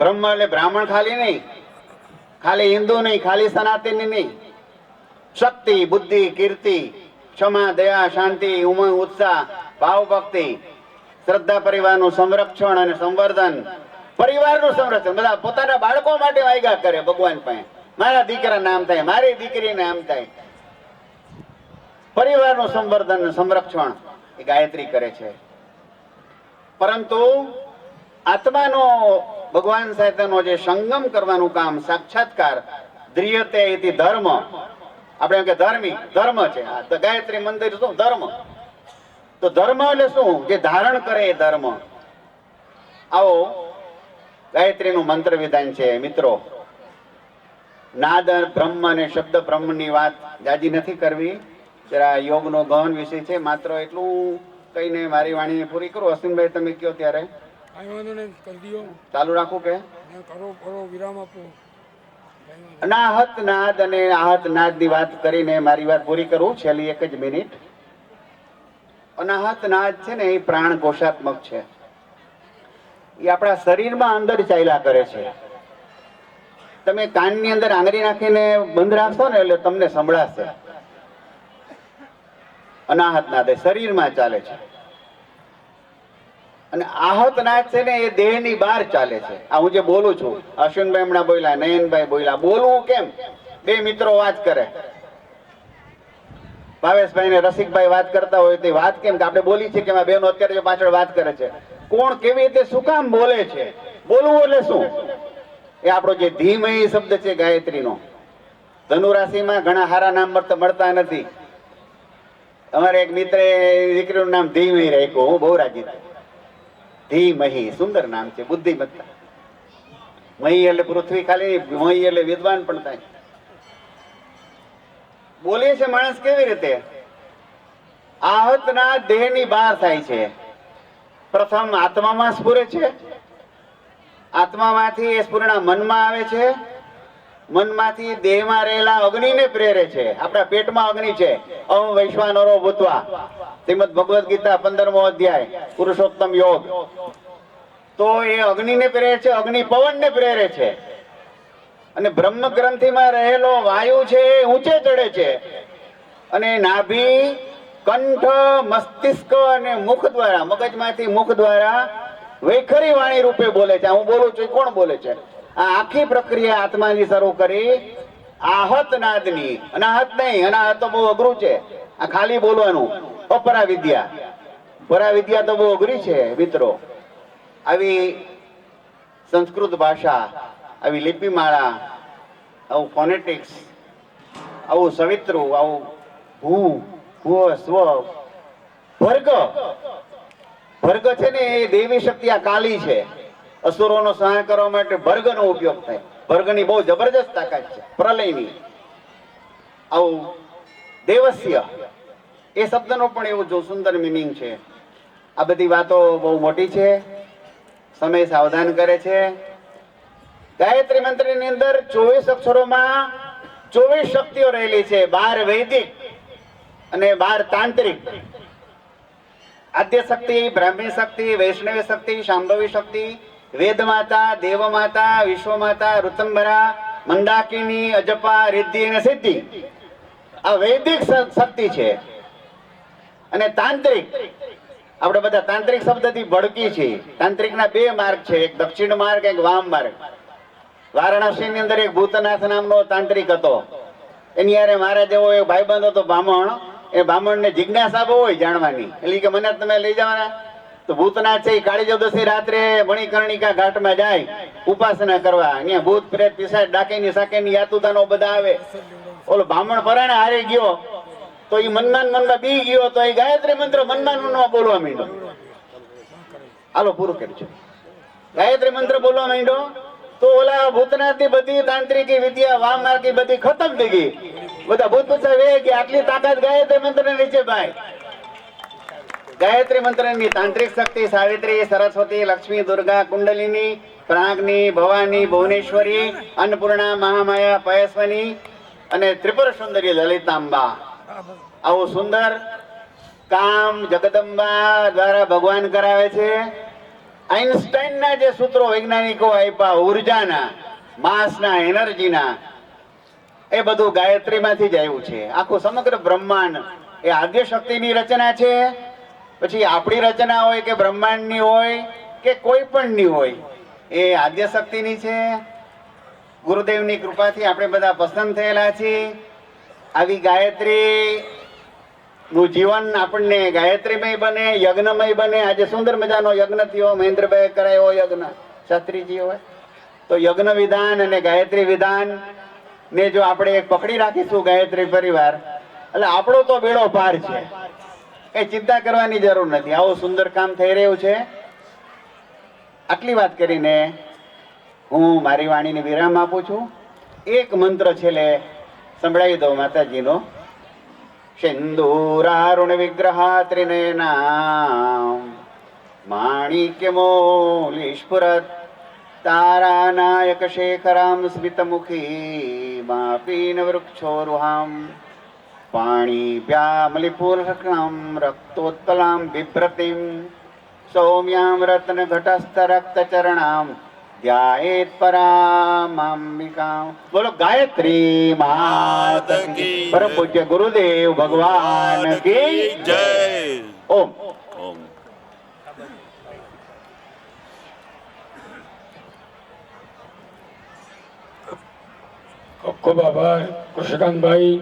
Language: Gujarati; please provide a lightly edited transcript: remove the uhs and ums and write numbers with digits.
બ્રહ્મ એટલે બ્રાહ્મણ ખાલી નહીં, ખાલી હિન્દુ નહીં, ખાલી સનાતની નહીં, શક્તિ, બુદ્ધિ, કીર્તિ, ક્ષમા, દયા, શાંતિ, ઉમંગ, ઉત્સાહ, ભાવ, ભક્તિ, શ્રદ્ધા, પરિવારનું સંરક્ષણ અને સંવર્ધન, પરિવારનું સંરક્ષણ. બધા પોતાના બાળકો માટે વાયગા કરે ભગવાન પાસે, મારા દીકરા નામ થાય, મારી દીકરી નામ થાય. પરિવારનું સંવર્ધન સંરક્ષણ એ ગાયત્રી કરે છે. પરંતુ આત્માનો ભગવાન સાથેનો જે સંગમ કરવાનું કામ, સાક્ષાત્કાર, દ્રિયતે ઇતિ ધર્મ, આપણે એમ કે ધર્મી ધર્મ છે. તો ગાયત્રી મંદિર શું ધર્મ? તો ધર્મ એટલે શું? જે ધારણ કરે એ ધર્મ. આવો ગાયત્રીનું મંત્ર વિધાન છે મિત્રો. નાદ બ્રહ્મ અને શબ્દ બ્રહ્મની વાત જાજી નથી કરવી, જરા યોગનો ગહન વિષય છે. માત્ર એટલું કહીને મારી વાણીને પૂરી કરું. અસીમભાઈ તમે કયો ત્યારે ચાલુ રાખું કે વિરામ આપો? અનાહત નાદ અને આહત નાદ ની વાત કરીને મારી વાત પૂરી કરું. છેલ્લી એક જ મિનિટ. અનાહત નાદ છે ને એ પ્રાણ કોષાત્મક છે. એ આપણા શરીરમાં અંદર ચાલ્યા કરે છે. તમે કાનની અંદર આંગળી નાખીને બંધ રાખશો ને એટલે તમને સંભળાશે. અનાહત નાદ એ શરીરમાં ચાલે છે. અને આહત નાદ છે ને એ દેહની બહાર ચાલે છે. આ હું જે બોલું છું, અશ્વિનભાઈ હમણાં બોલ્યા, નયનભાઈ બોલ્યા. બોલવું કેમ? બે મિત્રો વાત કરે, ભાવેશભાઈ ને રસિકભાઈ વાત કરતા હોય તો વાત કેમ? કે આપણે બોલી છે કે બેનો અત્યારે પાછળ વાત કરે છે. કોણ કેવી રીતે શું કામ બોલે છે? બોલવું એટલે શું? એ આપણો જે ધીમય શબ્દ છે ગાયત્રીનો. ધનુ રાશિમાં ઘણા સારા નામ મળતા નથી. અમારે એક મિત્રે દીકરીનું નામ ધીમય રાખ્યું. હું બહુ રાજી છું. ધીમહી સુંદર નામ છે, બુદ્ધિમત્તા. મહી એટલે પૃથ્વી ખાલી, મહી એટલે વિદ્વાન પણ થાય. બોલે છે માણસ કેવી રીતે? આહતના દેહની બહાર થાય છે. પ્રથમ આત્મામાં સ્ફુરે છે, આત્મામાંથી એ સ્ફુરણા મનમાં આવે છે, મનમાંથી દેહમાં રહેલા અગ્નિને પ્રેરે છે. આપણા પેટમાં અગ્નિ છે. અહમ વૈશ્વાનરો ભૂત્વા, શ્રીમદ ભગવદ ગીતા 15મો અધ્યાય, પુરુષોત્તમ યોગ. તો એ અગ્નિને પ્રેરે છે, અગ્નિ પવનને પ્રેરે છે. અને બ્રહ્મ ગ્રંથિમાં રહેલો વાયુ છે એ ઊંચે ચડે છે અને નાભી, કંઠ, મસ્તિષ્ક અને મુખ દ્વારા, મગજમાંથી મુખ દ્વારા વૈખરી વાણી રૂપે બોલે છે. હું બોલું છું, કોણ બોલે છે? આ આખી પ્રક્રિયા આત્માની શરૂ કરી આહત નાદની. અનાહત નહીં, અનાહત તો બહુ અઘરું છે. આ ખાલી બોલવાનું અપરા વિદ્યા. પરા વિદ્યા તો બહુ અઘરી છે મિત્રો. આવી સંસ્કૃત ભાષા, આવી લિપિમાળા, આવું ફોનેટિક્સ, આવું સવિત્રુ, આવું ભૂ ભૂ સ્વ ભર્ગ. ભર્ગ છે ને એ દેવી શક્તિ, આ કાલી છે. અસુરોનો સહાય કરવા માટે ભર્ગનો ઉપયોગ થાય. ભર્ગની બહુ જબરજસ્ત તાકાત છે, પ્રલયની. આવું દેવસ્ય એ શબ્દનો પણ એવું જો સુંદર મિનિંગ છે. આ બધી વાતો બહુ મોટી છે, સમય સાવધાન કરે છે. ગાયત્રી મંત્રની અંદર 24 અક્ષરોમાં 24 શક્તિઓ રહેલી છે. 12 વૈદિક અને 12 તાંત્રિક. આદ્ય શક્તિ, બ્રાહ્મી શક્તિ, વૈષ્ણવી શક્તિ, શાંભવી શક્તિ, વેદ માતા, દેવ માતા, વિશ્વ માતા, ઋતંબરા, મંદાકિની, અજપા, રિદ્ધિ અને સિદ્ધિ. આ વૈદિક શક્તિ છે. અને તાંત્રિક, આપણે બધા તાંત્રિક શબ્દથી ભડકી છે. તાંત્રિકના 2 માર્ગ છે, એક દક્ષિણ માર્ગ, એક વામ માર્ગ. વારાણસીની અંદર એક ભૂતનાથ નામનો તાંત્રિક હતો. એની યારે મારા જેવો એક ભાઈબંધ હતો બ્રાહ્મણ. એ બ્રાહ્મણને જિજ્ઞાસા બહુ હોય જાણવાની. એટલે કે મને તમે લઈ જવાના. તો ભૂતનાથ છે એ કાળી ચૌદશી રાત્રે મણિકર્ણિકા ઘાટમાં જાય ઉપાસના કરવા. અહીંયા ભૂત પ્રેત પિશાચ ડાકીની સાકેની યાતુદાનો બધા આવે. ઓલો બ્રાહ્મણ પરાણે હારી ગયો તો એ મનમાં બી ગયો. તો એ ગાયત્રી મંત્ર મનમાં બોલવા માંડ્યો. હાલો પૂરું કરજો. ગાયત્રી મંત્ર બોલવા માંડ્યો તો ઓલા ભૂતનાથની બધી તાંત્રિકી વિદ્યા, વામ માર્ગી બધી ખતમ થઈ ગઈ. બધા ભૂત પૂછા વે કે આટલી તાકાત ગાયત્રી મંત્ર ને નીચે ભાઈ. ગાયત્રી મંત્રની તાંત્રિક શક્તિ સાવિત્રી, સરસ્વતી, લક્ષ્મી, દુર્ગા, કુંડલિની, પ્રાગ્ની, ભવાની, ભુવનેશ્વરી, અન્નપૂર્ણા, મહામાયા, પયસ્વની અને ત્રિપુર સુંદરી લલિતાંબા. આવું સુંદર કામ જગદંબા દ્વારા ભગવાન કરાવે છે. આઈન્સ્ટાઈનના જે સૂત્રો વૈજ્ઞાનિકો આપ્યા ઉર્જાના, માસના, એનર્જીના, એ બધું ગાયત્રીમાંથી જ આવ્યું છે. આખું સમગ્ર બ્રહ્માંડ એ આદ્ય શક્તિની રચના છે. પછી આપણી રચના હોય કે બ્રહ્માંડની હોય કે કોઈ પણની હોય, એ આદ્ય શક્તિની છે. ગુરુદેવની કૃપાથી આપણે બધા પસંદ થયેલા છીએ. આવી ગાયત્રી નું જીવન આપણને ગાયત્રીમય બને, યજ્ઞમય બને. આજે સુંદર મજાનો યજ્ઞ થયો, મહેન્દ્રભાઈ કરાયો યજ્ઞ, શાસ્ત્રીજી હોય તો યજ્ઞ વિધાન અને ગાયત્રી વિધાન ને જો આપણે એક પકડી રાખીશું ગાયત્રી પરિવાર, એટલે આપણો તો બેડો પાર છે. કઈ ચિંતા કરવાની જરૂર નથી. આવું સુંદર કામ થઈ રહ્યું છે. આટલી વાત કરીને હું મારી વાણીને વિરામ આપું છું. એક મંત્ર છેલ્લે સંભળાવી દઉં માતાજીનો. સિંદૂરારુણ વિગ્રહા ત્રિનયના માણિક્યમૌલી સ્ફુરત તારાનાયક શેખરામ સ્મિતમુખી માપીન વૃક્ષોરુહામ પાણીભ્યામલિપૂર્ણકમ રક્તોત્પલામ બિભ્રતિમ સૌમ્યામ રત્ન ઘટસ્થ રક્ત ચરણામ ધ્યાયેત પરામાંબિકામ. બોલો ગાયત્રી માત કી, પરમ પૂજ્ય ગુરુદેવ ભગવાન કી જય. ઓમ. ઓમ. અક્કો બાબા, કૃષ્ણકાંતભાઈ,